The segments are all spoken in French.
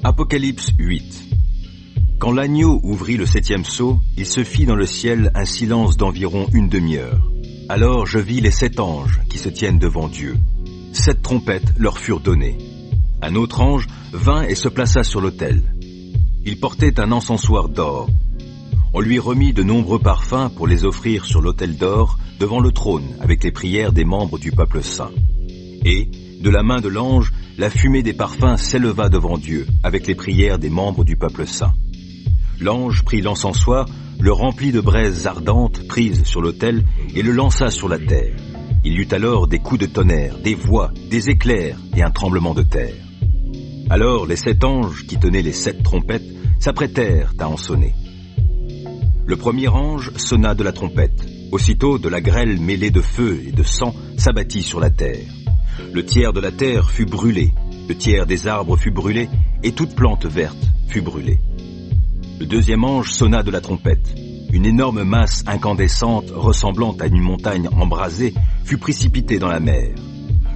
Apocalypse 8. Quand l'agneau ouvrit le 7e sceau, il se fit dans le ciel un silence d'environ une demi-heure. Alors je vis les 7 anges qui se tiennent devant Dieu. 7 trompettes leur furent données. Un autre ange vint et se plaça sur l'autel. Il portait un encensoir d'or. On lui remit de nombreux parfums pour les offrir sur l'autel d'or devant le trône avec les prières des membres du peuple saint. Et, de la main de l'ange, la fumée des parfums s'éleva devant Dieu avec les prières des membres du peuple saint. L'ange prit l'encensoir, le remplit de braises ardentes prises sur l'autel et le lança sur la terre. Il y eut alors des coups de tonnerre, des voix, des éclairs et un tremblement de terre. Alors les 7 anges qui tenaient les 7 trompettes s'apprêtèrent à en sonner. Le premier ange sonna de la trompette. Aussitôt de la grêle mêlée de feu et de sang s'abattit sur la terre. Le tiers de la terre fut brûlé, le tiers des arbres fut brûlé et toute plante verte fut brûlée. Le deuxième ange sonna de la trompette. Une énorme masse incandescente ressemblant à une montagne embrasée fut précipitée dans la mer.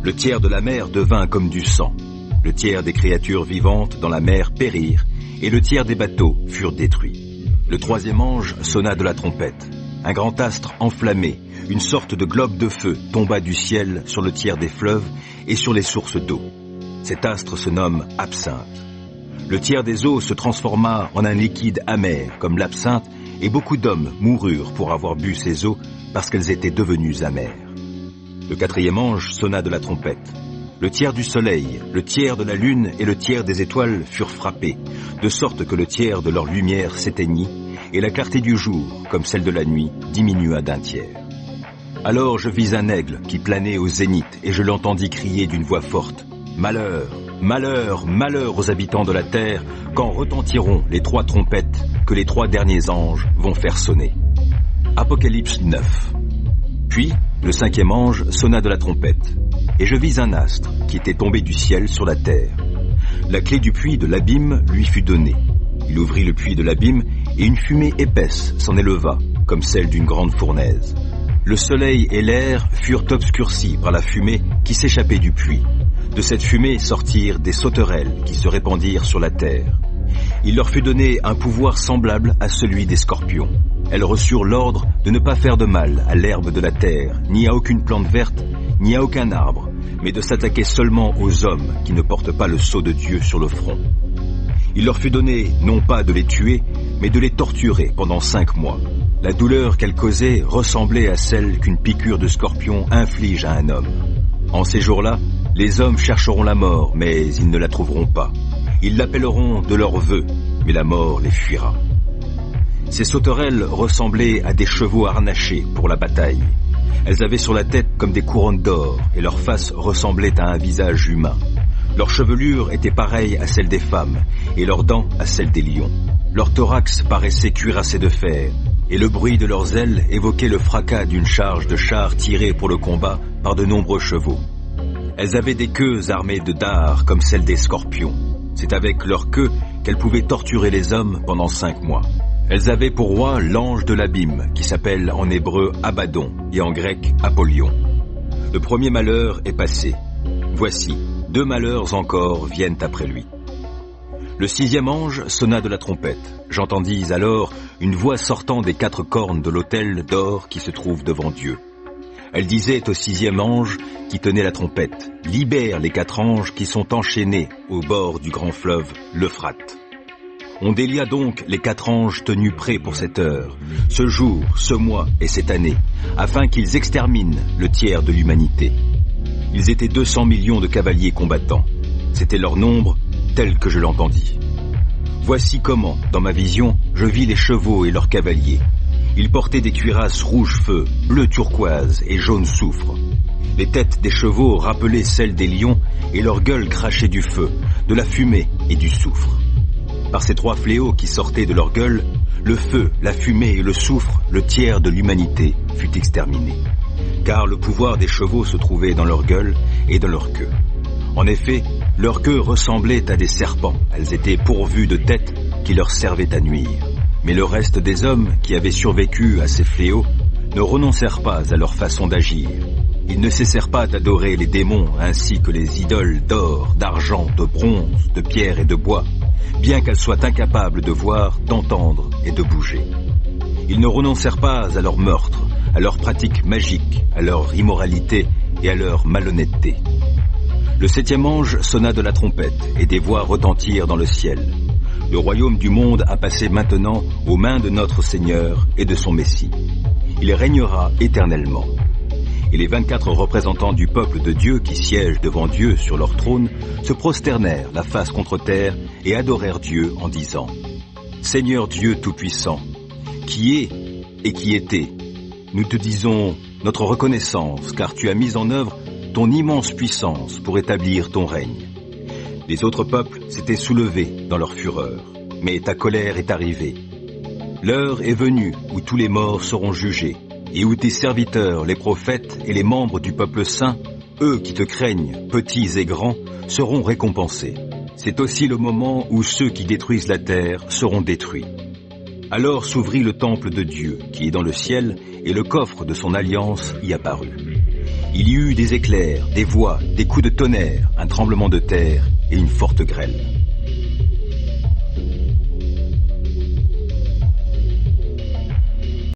Le tiers de la mer devint comme du sang. Le tiers des créatures vivantes dans la mer périrent et le tiers des bateaux furent détruits. Le troisième ange sonna de la trompette. Un grand astre enflammé, une sorte de globe de feu tomba du ciel sur le tiers des fleuves et sur les sources d'eau. Cet astre se nomme absinthe. Le tiers des eaux se transforma en un liquide amer comme l'absinthe et beaucoup d'hommes moururent pour avoir bu ces eaux parce qu'elles étaient devenues amères. Le quatrième ange sonna de la trompette. Le tiers du soleil, le tiers de la lune et le tiers des étoiles furent frappés, de sorte que le tiers de leur lumière s'éteignit et la clarté du jour, comme celle de la nuit, diminua d'un tiers. Alors je vis un aigle qui planait au zénith et je l'entendis crier d'une voix forte. Malheur, malheur, malheur aux habitants de la terre quand retentiront les 3 trompettes que les 3 derniers anges vont faire sonner. Apocalypse 9. Puis le 5e ange sonna de la trompette et je vis un astre qui était tombé du ciel sur la terre. La clé du puits de l'abîme lui fut donnée. Il ouvrit le puits de l'abîme et une fumée épaisse s'en éleva comme celle d'une grande fournaise. Le soleil et l'air furent obscurcis par la fumée qui s'échappait du puits. De cette fumée sortirent des sauterelles qui se répandirent sur la terre. Il leur fut donné un pouvoir semblable à celui des scorpions. Elles reçurent l'ordre de ne pas faire de mal à l'herbe de la terre, ni à aucune plante verte, ni à aucun arbre, mais de s'attaquer seulement aux hommes qui ne portent pas le sceau de Dieu sur le front. Il leur fut donné non pas de les tuer, mais de les torturer pendant 5 mois. La douleur qu'elles causaient ressemblait à celle qu'une piqûre de scorpion inflige à un homme. En ces jours-là, les hommes chercheront la mort, mais ils ne la trouveront pas. Ils l'appelleront de leur vœu, mais la mort les fuira. Ces sauterelles ressemblaient à des chevaux harnachés pour la bataille. Elles avaient sur la tête comme des couronnes d'or, et leur face ressemblait à un visage humain. Leur chevelure était pareille à celle des femmes, et leurs dents à celles des lions. Leur thorax paraissait cuirassé de fer, et le bruit de leurs ailes évoquait le fracas d'une charge de chars tirés pour le combat par de nombreux chevaux. Elles avaient des queues armées de dards comme celles des scorpions. C'est avec leurs queues qu'elles pouvaient torturer les hommes pendant 5 mois. Elles avaient pour roi l'ange de l'abîme, qui s'appelle en hébreu Abaddon et en grec Apollyon. Le premier malheur est passé. Voici, 2 malheurs encore viennent après lui. Le 6e ange sonna de la trompette. J'entendis alors une voix sortant des 4 cornes de l'autel d'or qui se trouve devant Dieu. Elle disait au 6e ange qui tenait la trompette, « Libère les 4 anges qui sont enchaînés au bord du grand fleuve, l'Euphrate. » On délia donc les 4 anges tenus prêts pour cette heure, ce jour, ce mois et cette année, afin qu'ils exterminent le tiers de l'humanité. Ils étaient 200 millions de cavaliers combattants. C'était leur nombre tel que je l'entendis. Voici comment, dans ma vision, je vis les chevaux et leurs cavaliers. Ils portaient des cuirasses rouge feu, bleu turquoise et jaune soufre. Les têtes des chevaux rappelaient celles des lions et leurs gueules crachaient du feu, de la fumée et du soufre. Par ces 3 fléaux qui sortaient de leur gueule, le feu, la fumée et le soufre, le tiers de l'humanité fut exterminé. Car le pouvoir des chevaux se trouvait dans leur gueule et dans leur queue. En effet, leurs queues ressemblaient à des serpents. Elles étaient pourvues de têtes qui leur servaient à nuire. Mais le reste des hommes qui avaient survécu à ces fléaux ne renoncèrent pas à leur façon d'agir. Ils ne cessèrent pas d'adorer les démons ainsi que les idoles d'or, d'argent, de bronze, de pierre et de bois, bien qu'elles soient incapables de voir, d'entendre et de bouger. Ils ne renoncèrent pas à leur meurtre, à leurs pratiques magiques, à leur immoralité et à leur malhonnêteté. Le 7e ange sonna de la trompette et des voix retentirent dans le ciel. Le royaume du monde a passé maintenant aux mains de notre Seigneur et de son Messie. Il régnera éternellement. Et les 24 représentants du peuple de Dieu qui siègent devant Dieu sur leur trône se prosternèrent la face contre terre et adorèrent Dieu en disant « Seigneur Dieu Tout-Puissant, qui est et qui était, nous te disons notre reconnaissance car tu as mis en œuvre ton immense puissance pour établir ton règne. Les autres peuples s'étaient soulevés dans leur fureur, mais ta colère est arrivée. L'heure est venue où tous les morts seront jugés, et où tes serviteurs, les prophètes et les membres du peuple saint, eux qui te craignent, petits et grands, seront récompensés. C'est aussi le moment où ceux qui détruisent la terre seront détruits. Alors s'ouvrit le temple de Dieu, qui est dans le ciel, et le coffre de son alliance y apparut. Il y eut des éclairs, des voix, des coups de tonnerre, un tremblement de terre et une forte grêle.